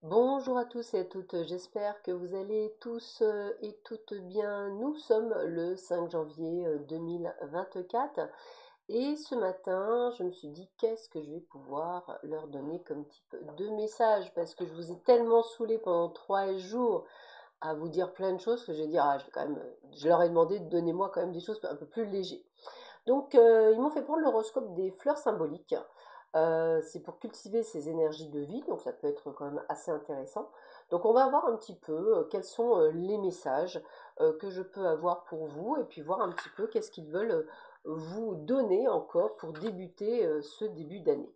Bonjour à tous et à toutes, j'espère que vous allez tous et toutes bien. Nous sommes le 5 janvier 2024 et ce matin, je me suis dit qu'est-ce que je vais pouvoir leur donner comme type de message parce que je vous ai tellement saoulé pendant 3 jours à vous dire plein de choses que je vais dire, je vais quand même, je leur ai demandé de donner moi quand même des choses un peu plus légères. Donc, ils m'ont fait prendre l'horoscope des fleurs symboliques. C'est pour cultiver ces énergies de vie, donc ça peut être quand même assez intéressant. Donc, on va voir un petit peu quels sont les messages que je peux avoir pour vous, et puis voir un petit peu qu'est-ce qu'ils veulent vous donner encore pour débuter ce début d'année.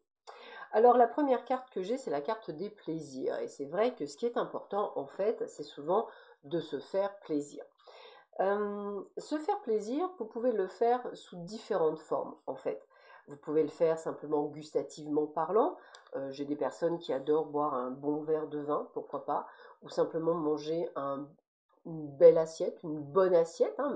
Alors, la première carte que j'ai, c'est la carte des plaisirs. Et c'est vrai que ce qui est important, en fait, c'est souvent de se faire plaisir. Se faire plaisir, vous pouvez le faire sous différentes formes, en fait. Vous pouvez le faire simplement gustativement parlant. J'ai des personnes qui adorent boire un bon verre de vin, pourquoi pas, ou simplement manger une belle assiette, une bonne assiette, hein,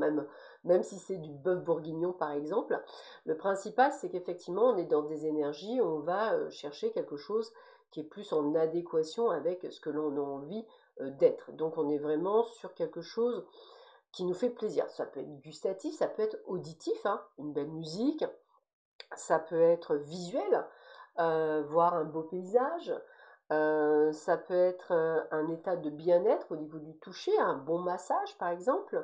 même si c'est du bœuf bourguignon par exemple. Le principal, c'est qu'effectivement, on est dans des énergies, on va chercher quelque chose qui est plus en adéquation avec ce que l'on a envie d'être. Donc on est vraiment sur quelque chose qui nous fait plaisir. Ça peut être gustatif, ça peut être auditif, hein, une belle musique, ça peut être visuel, voir un beau paysage, ça peut être un état de bien-être au niveau du toucher, un bon massage par exemple.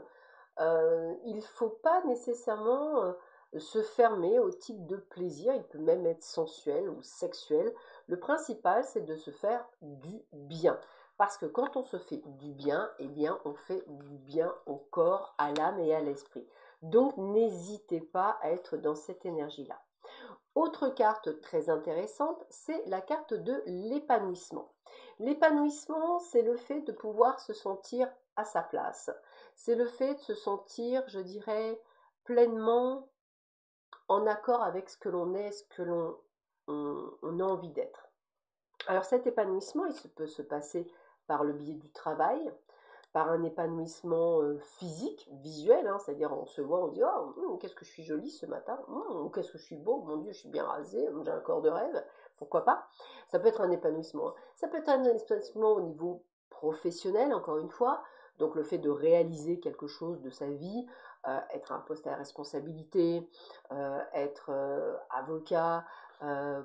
Il ne faut pas nécessairement se fermer au type de plaisir, il peut même être sensuel ou sexuel. Le principal, c'est de se faire du bien. Parce que quand on se fait du bien, eh bien, on fait du bien au corps, à l'âme et à l'esprit. Donc, n'hésitez pas à être dans cette énergie-là. Autre carte très intéressante, c'est la carte de l'épanouissement. L'épanouissement, c'est le fait de pouvoir se sentir à sa place. C'est le fait de se sentir, je dirais, pleinement en accord avec ce que l'on est, ce que on a envie d'être. Alors cet épanouissement, peut se passer par le biais du travail, par un épanouissement physique, visuel, hein, c'est-à-dire on se voit, on dit oh, qu'est-ce que je suis jolie ce matin, qu'est-ce que je suis beau, mon Dieu, je suis bien rasée, j'ai un corps de rêve, pourquoi pas. Ça peut être un épanouissement. Ça peut être un épanouissement au niveau professionnel, encore une fois, donc le fait de réaliser quelque chose de sa vie, être un poste à responsabilité, être avocat,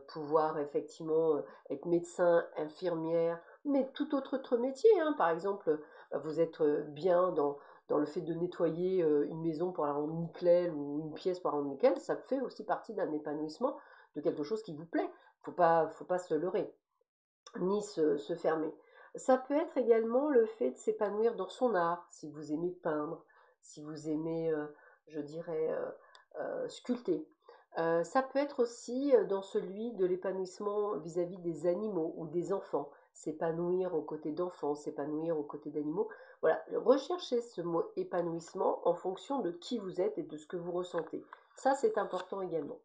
pouvoir effectivement être médecin, infirmière, mais tout autre métier, hein. Par exemple, vous êtes bien dans le fait de nettoyer une maison pour la rendre nickel ou une pièce pour la rendre nickel, ça fait aussi partie d'un épanouissement de quelque chose qui vous plaît. Faut pas se leurrer, ni se fermer. Ça peut être également le fait de s'épanouir dans son art, si vous aimez peindre, si vous aimez, je dirais, sculpter. Ça peut être aussi dans celui de l'épanouissement vis-à-vis des animaux ou des enfants, s'épanouir aux côtés d'enfants, s'épanouir aux côtés d'animaux. Voilà, recherchez ce mot épanouissement en fonction de qui vous êtes et de ce que vous ressentez. Ça, c'est important également.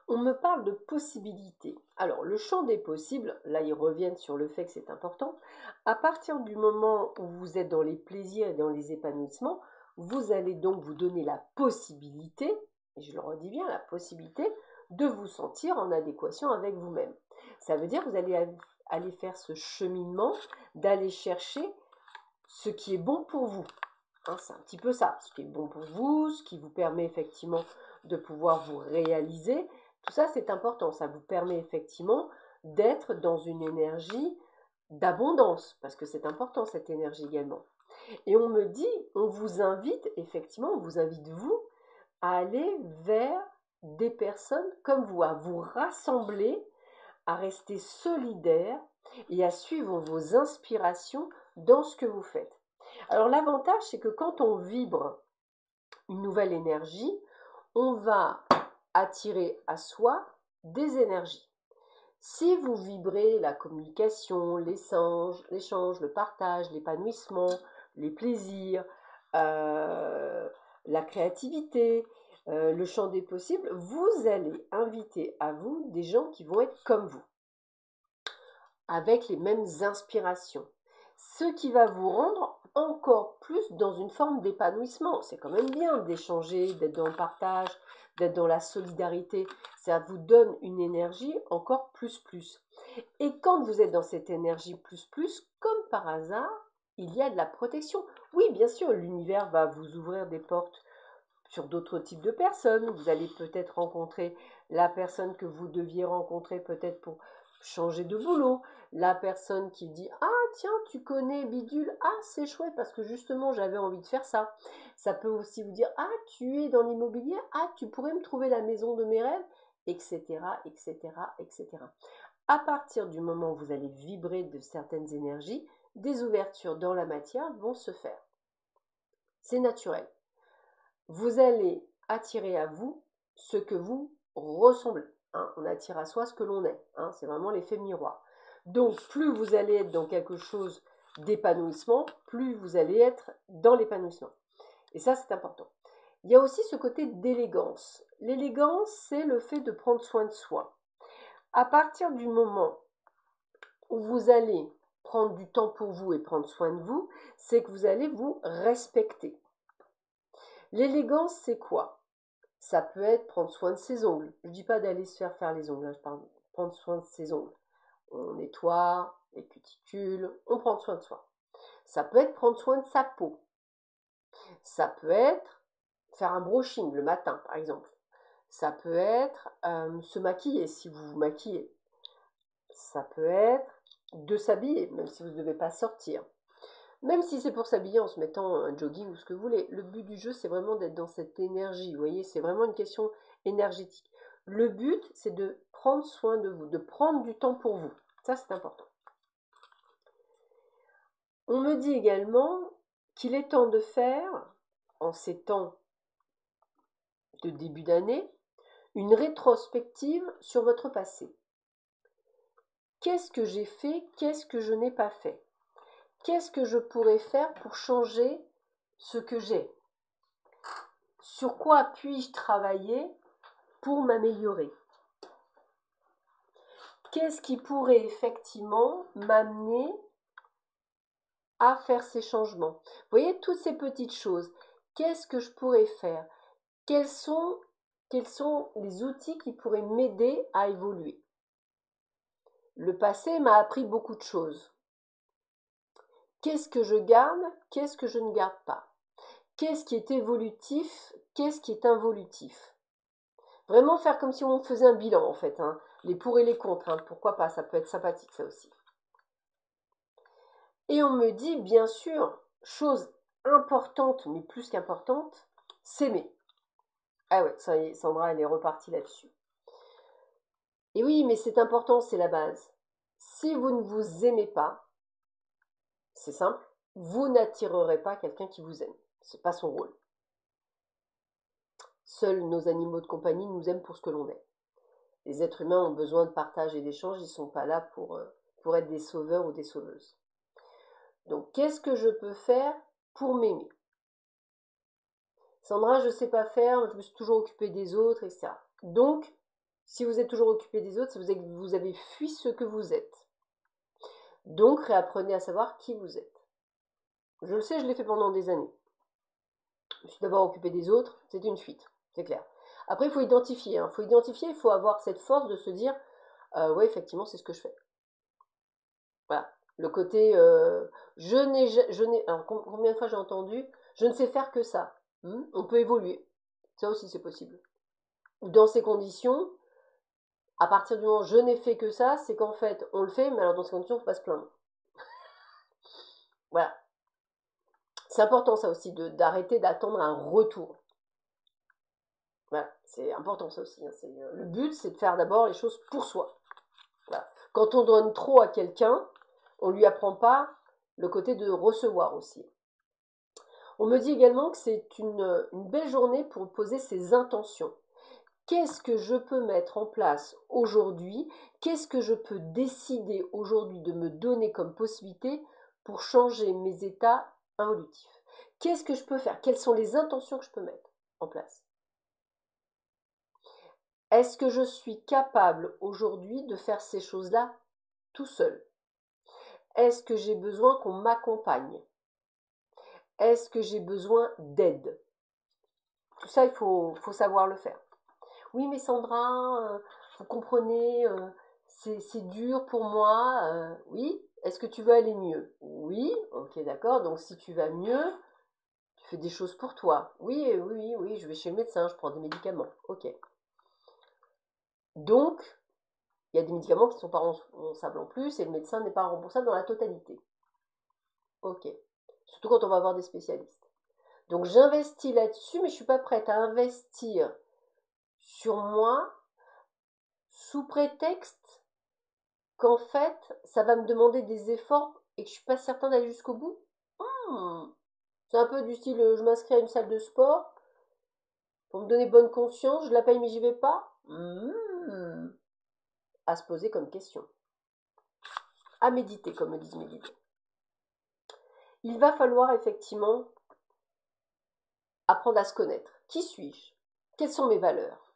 On me parle de possibilités. Alors, le champ des possibles, là, ils reviennent sur le fait que c'est important. À partir du moment où vous êtes dans les plaisirs et dans les épanouissements, vous allez donc vous donner la possibilité, et je le redis bien, la possibilité de vous sentir en adéquation avec vous-même. Ça veut dire que vous allez aller faire ce cheminement, d'aller chercher ce qui est bon pour vous. Hein, c'est un petit peu ça, ce qui est bon pour vous, ce qui vous permet effectivement de pouvoir vous réaliser. Tout ça, c'est important. Ça vous permet effectivement d'être dans une énergie d'abondance, parce que c'est important cette énergie également. Et on me dit, on vous invite, effectivement, on vous invite vous à aller vers des personnes comme vous, à vous rassembler, à rester solidaire et à suivre vos inspirations dans ce que vous faites. Alors l'avantage, c'est que quand on vibre une nouvelle énergie, on va attirer à soi des énergies. Si vous vibrez la communication, l'échange, le partage, l'épanouissement, les plaisirs, la créativité, le champ des possibles, vous allez inviter à vous des gens qui vont être comme vous, avec les mêmes inspirations. Ce qui va vous rendre encore plus dans une forme d'épanouissement. C'est quand même bien d'échanger, d'être dans le partage, d'être dans la solidarité. Ça vous donne une énergie encore plus. Et quand vous êtes dans cette énergie plus, comme par hasard, il y a de la protection. Oui, bien sûr, l'univers va vous ouvrir des portes sur d'autres types de personnes. Vous allez peut-être rencontrer la personne que vous deviez rencontrer peut-être pour changer de boulot. La personne qui dit « Ah tiens, tu connais Bidule, ah c'est chouette parce que justement j'avais envie de faire ça. » Ça peut aussi vous dire « Ah tu es dans l'immobilier, ah tu pourrais me trouver la maison de mes rêves » etc. etc. etc. À partir du moment où vous allez vibrer de certaines énergies, des ouvertures dans la matière vont se faire. C'est naturel. Vous allez attirer à vous ce que vous ressemblez. Hein. On attire à soi ce que l'on est. Hein. C'est vraiment l'effet miroir. Donc, plus vous allez être dans quelque chose d'épanouissement, plus vous allez être dans l'épanouissement. Et ça, c'est important. Il y a aussi ce côté d'élégance. L'élégance, c'est le fait de prendre soin de soi. À partir du moment où vous allez prendre du temps pour vous et prendre soin de vous, c'est que vous allez vous respecter. L'élégance, c'est quoi? Ça peut être prendre soin de ses ongles. Je ne dis pas d'aller se faire les ongles, hein, je parle de prendre soin de ses ongles. On nettoie les cuticules, on prend soin de soi. Ça peut être prendre soin de sa peau. Ça peut être faire un brushing le matin, par exemple. Ça peut être se maquiller si vous vous maquillez. Ça peut être de s'habiller, même si vous ne devez pas sortir. Même si c'est pour s'habiller en se mettant un jogging ou ce que vous voulez. Le but du jeu, c'est vraiment d'être dans cette énergie. Vous voyez, c'est vraiment une question énergétique. Le but, c'est de prendre soin de vous, de prendre du temps pour vous. Ça, c'est important. On me dit également qu'il est temps de faire, en ces temps de début d'année, une rétrospective sur votre passé. Qu'est-ce que j'ai fait? Qu'est-ce que je n'ai pas fait? Qu'est-ce que je pourrais faire pour changer ce que j'ai? Sur quoi puis-je travailler pour m'améliorer? Qu'est-ce qui pourrait effectivement m'amener à faire ces changements? Vous voyez, toutes ces petites choses. Qu'est-ce que je pourrais faire? Quels sont les outils qui pourraient m'aider à évoluer? Le passé m'a appris beaucoup de choses. Qu'est-ce que je garde? Qu'est-ce que je ne garde pas? Qu'est-ce qui est évolutif? Qu'est-ce qui est involutif? Vraiment faire comme si on faisait un bilan en fait, hein. Les pour et les contre, hein. Pourquoi pas, ça peut être sympathique ça aussi. Et on me dit bien sûr, chose importante, mais plus qu'importante, s'aimer. Ah ouais, ça y est, Sandra, elle est repartie là-dessus. Et oui, mais c'est important, c'est la base. Si vous ne vous aimez pas, c'est simple, vous n'attirerez pas quelqu'un qui vous aime. C'est pas son rôle. Seuls nos animaux de compagnie nous aiment pour ce que l'on est. Les êtres humains ont besoin de partage et d'échange, ils ne sont pas là pour être des sauveurs ou des sauveuses. Donc, qu'est-ce que je peux faire pour m'aimer? Sandra, je ne sais pas faire, je me suis toujours occupée des autres, etc. Donc, si vous êtes toujours occupé des autres, c'est que vous avez fui ce que vous êtes. Donc, réapprenez à savoir qui vous êtes. Je le sais, je l'ai fait pendant des années. Je me suis d'abord occupée des autres, c'est une fuite, c'est clair. Après, il faut identifier. Il faut identifier, il faut avoir cette force de se dire, ouais, effectivement, c'est ce que je fais. Voilà. Le côté, je n'ai, alors combien de fois j'ai entendu, je ne sais faire que ça. On peut évoluer. Ça aussi, c'est possible. Dans ces conditions, à partir du moment où je n'ai fait que ça, c'est qu'en fait, on le fait, mais alors dans ces conditions, il ne faut pas se plaindre. Voilà. C'est important ça aussi, d'arrêter d'attendre un retour. Voilà, c'est important ça aussi. Hein. Le but, c'est de faire d'abord les choses pour soi. Voilà. Quand on donne trop à quelqu'un, on ne lui apprend pas le côté de recevoir aussi. On me dit également que c'est une belle journée pour poser ses intentions. Qu'est-ce que je peux mettre en place aujourd'hui? Qu'est-ce que je peux décider aujourd'hui de me donner comme possibilité pour changer mes états involutifs? Qu'est-ce que je peux faire? Quelles sont les intentions que je peux mettre en place? Est-ce que je suis capable aujourd'hui de faire ces choses-là tout seul? Est-ce que j'ai besoin qu'on m'accompagne? Est-ce que j'ai besoin d'aide? Tout ça, il faut savoir le faire. Oui, mais Sandra, vous comprenez, c'est dur pour moi. Oui. Est-ce que tu veux aller mieux? Oui. Ok, d'accord. Donc si tu vas mieux, tu fais des choses pour toi. Oui, oui, oui, je vais chez le médecin, je prends des médicaments. Ok. Donc, il y a des médicaments qui ne sont pas remboursables en plus et le médecin n'est pas remboursable dans la totalité. Ok. Surtout quand on va voir des spécialistes. Donc j'investis là-dessus, mais je ne suis pas prête à investir sur moi sous prétexte qu'en fait, ça va me demander des efforts et que je ne suis pas certain d'aller jusqu'au bout. Hmm. C'est un peu du style, je m'inscris à une salle de sport pour me donner bonne conscience, je la paye mais j'y vais pas. À se poser comme question. À méditer, comme me disent mes guides. Il va falloir effectivement apprendre à se connaître. Qui suis-je? Quelles sont mes valeurs?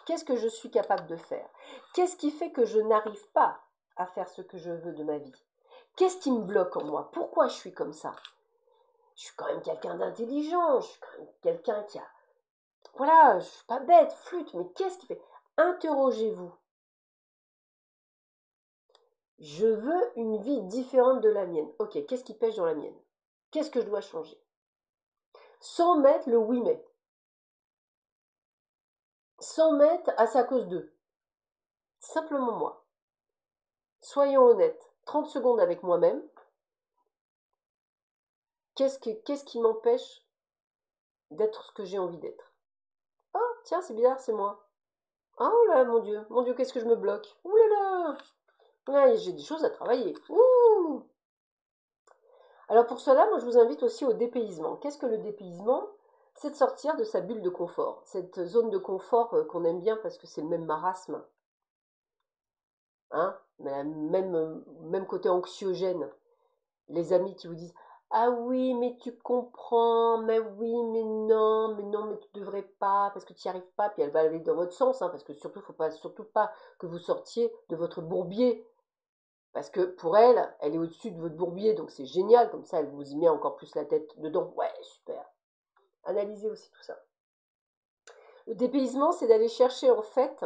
Qu'est-ce que je suis capable de faire? Qu'est-ce qui fait que je n'arrive pas à faire ce que je veux de ma vie? Qu'est-ce qui me bloque en moi? Pourquoi je suis comme ça? Je suis quand même quelqu'un d'intelligent, je suis quand même quelqu'un qui a... Voilà, je suis pas bête, flûte, mais qu'est-ce qui fait? Interrogez-vous. Je veux une vie différente de la mienne. Ok, qu'est-ce qui pêche dans la mienne? Qu'est-ce que je dois changer? Sans mettre le oui mais. Sans mettre à sa cause d'eux. Simplement moi. Soyons honnêtes. 30 secondes avec moi-même. Qu'est-ce qui m'empêche d'être ce que j'ai envie d'être? Oh, tiens, c'est bizarre, c'est moi. Oh là, mon Dieu, qu'est-ce que je me bloque? Ouh là là, ouais, j'ai des choses à travailler. Ouh. Alors pour cela, moi je vous invite aussi au dépaysement. Qu'est-ce que le dépaysement? C'est de sortir de sa bulle de confort, cette zone de confort qu'on aime bien parce que c'est le même marasme, hein, mais même côté anxiogène. Les amis qui vous disent ah oui, mais tu comprends, mais oui, mais non, mais tu devrais pas, parce que tu n'y arrives pas, puis elle va aller dans votre sens, hein, parce que surtout, faut pas, surtout pas que vous sortiez de votre bourbier, parce que pour elle, elle est au-dessus de votre bourbier, donc c'est génial, comme ça, elle vous y met encore plus la tête dedans. Ouais, super. Analysez aussi tout ça. Le dépaysement, c'est d'aller chercher en fait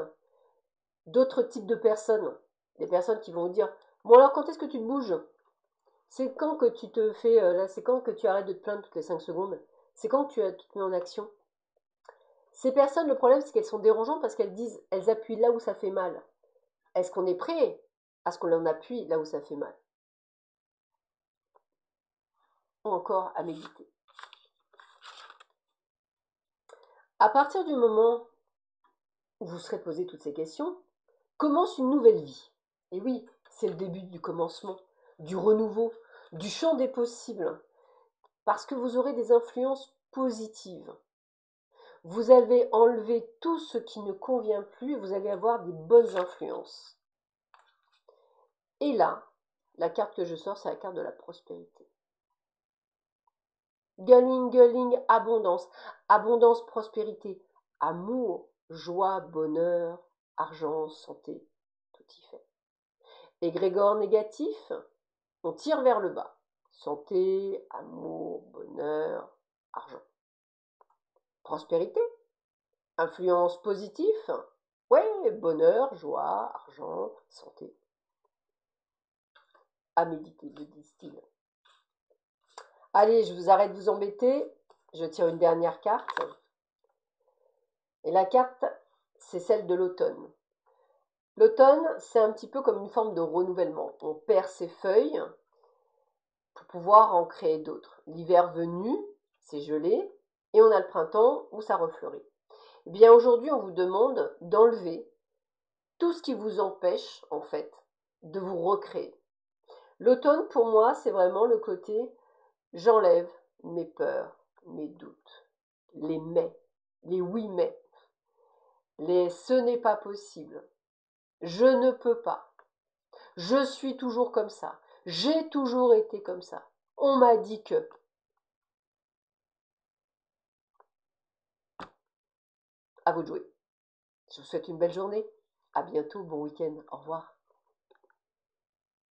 d'autres types de personnes. Des personnes qui vont vous dire bon alors quand est-ce que tu te bouges? C'est quand que tu te fais là, c'est quand que tu arrêtes de te plaindre toutes les 5 secondes? C'est quand que tu te mets en action? Ces personnes, le problème c'est qu'elles sont dérangeantes parce qu'elles disent, elles appuient là où ça fait mal. Est-ce qu'on est prêt à ce qu'on en appuie là où ça fait mal? Ou encore à méditer. À partir du moment où vous serez posé toutes ces questions, commence une nouvelle vie. Et oui, c'est le début du commencement, du renouveau, du champ des possibles, parce que vous aurez des influences positives. Vous avez enlevé tout ce qui ne convient plus et vous allez avoir des bonnes influences. Et là, la carte que je sors, c'est la carte de la prospérité. Guling, abondance. Abondance, prospérité. Amour, joie, bonheur, argent, santé. Tout y fait. Égrégore négatif, on tire vers le bas. Santé, amour, bonheur, argent. Prospérité, influence positive, ouais, bonheur, joie, argent, santé. À méditer, me disent-ils. Allez, je vous arrête de vous embêter. Je tire une dernière carte. Et la carte, c'est celle de l'automne. L'automne, c'est un petit peu comme une forme de renouvellement. On perd ses feuilles pour pouvoir en créer d'autres. L'hiver venu, c'est gelé, et on a le printemps où ça refleurit. Eh bien aujourd'hui, on vous demande d'enlever tout ce qui vous empêche, en fait, de vous recréer. L'automne, pour moi, c'est vraiment le côté j'enlève mes peurs, mes doutes, les mais, les oui mais, les ce n'est pas possible, je ne peux pas, je suis toujours comme ça, j'ai toujours été comme ça, on m'a dit que. À vous de jouer. Je vous souhaite une belle journée. À bientôt, bon week-end. Au revoir.